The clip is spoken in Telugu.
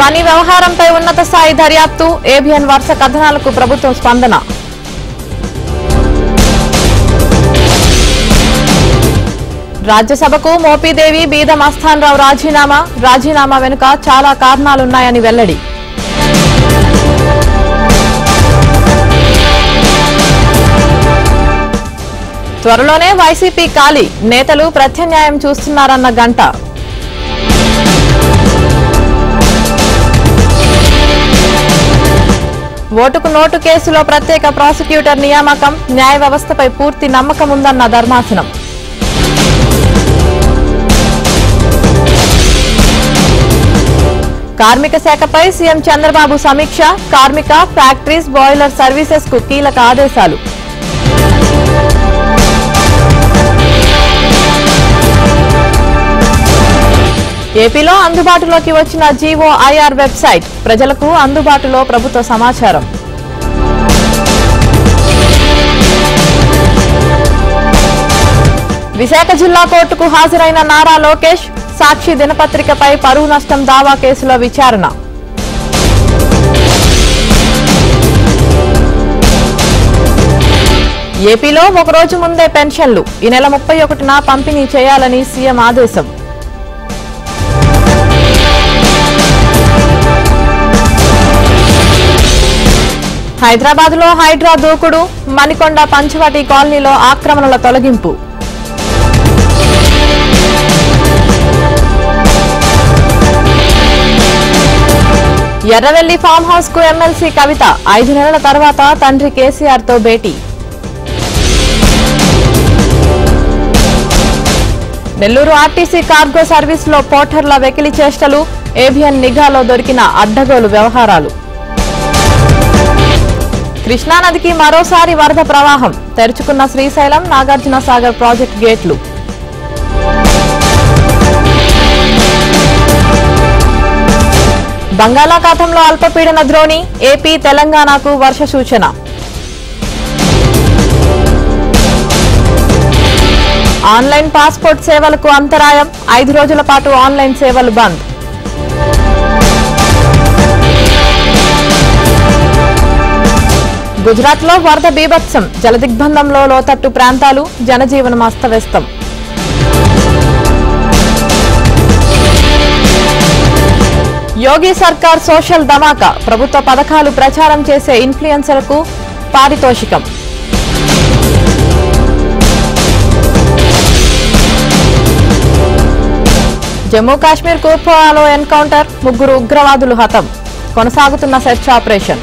ధ్వని వ్యవహారంపై ఉన్నత స్థాయి దర్యాప్తు ఏబిఎన్ వరుస కథనాలకు ప్రభుత్వం స్పందన. రాజ్యసభకు మోపిదేవి బీద మస్తాన్ రావు రాజీనామా వెనుక చాలా కారణాలున్నాయని వెల్లడి. త్వరలోనే వైసీపీ ఖాళీ, నేతలు ప్రత్యామ్నాయం చూస్తున్నారన్న గంట. ఓటుకు నోటు కేసులో ప్రత్యేక ప్రాసిక్యూటర్ నియామకం, న్యాయ వ్యవస్థపై పూర్తి నమ్మకం ఉందన్న ధర్మాసనం. కార్మిక శాఖపై సీఎం చంద్రబాబు సమీక్ష, కార్మిక, ఫ్యాక్టరీస్, బాయిలర్ సర్వీసెస్ కు కీలక ఆదేశాలు. ఏపీలో అందుబాటులోకి వచ్చిన జీఓఐఆర్ వెబ్సైట్, ప్రజలకు అందుబాటులో ప్రభుత్వ సమాచారం. విశాఖ జిల్లా కోర్టుకు హాజరైన నారా లోకేష్, సాక్షి దినపత్రికపై పరువు నష్టం దావా కేసులో విచారణ. ఏపీలో ఒకరోజు ముందే పెన్షన్లు, ఈ నెల 31న పంపిణీ చేయాలని సీఎం ఆదేశం. హైదరాబాద్ లో హైడ్రా దూకుడు, మణికొండ పంచవటి కాలనీలో ఆక్రమణల తొలగింపు. ఎర్రవెల్లి ఫామ్ హౌస్ కు ఎమ్మెల్సీ కవిత, 5 నెలల తర్వాత తండ్రి కేసీఆర్ తో భేటీ. నెల్లూరు ఆర్టీసీ కార్గో సర్వీస్ లో పోర్టర్ల వెకిలి చేష్టలు, ఏబిఎన్ నిఘాలో దొరికిన అడ్డగోలు వ్యవహారాలు. కృష్ణానదికి మరోసారి వరద ప్రవాహం, తెరుచుకున్న శ్రీశైలం, నాగార్జున సాగర్ ప్రాజెక్టు గేట్లు. బంగాళాఖాతంలో అల్పపీడన ద్రోణి, ఏపీ, తెలంగాణకు వర్ష సూచన. ఆన్లైన్ పాస్పోర్ట్ సేవలకు అంతరాయం, 5 రోజుల పాటు ఆన్లైన్ సేవలు బంద్. గుజరాత్ లో వరద బీభత్సం, జలదిగ్బంధంలో లోతట్టు ప్రాంతాలు, జనజీవనం అస్తవ్యస్తం. యోగి సర్కార్ సోషల్ ధమాకా, ప్రభుత్వ పథకాలు ప్రచారం చేసే ఇన్ఫ్లుయెన్సర్లకు పారితోషికం. జమ్మూ కాశ్మీర్ కూర్పోరాలో ఎన్కౌంటర్, 3 ఉగ్రవాదులు హతం, కొనసాగుతున్న సెర్చ్ ఆపరేషన్.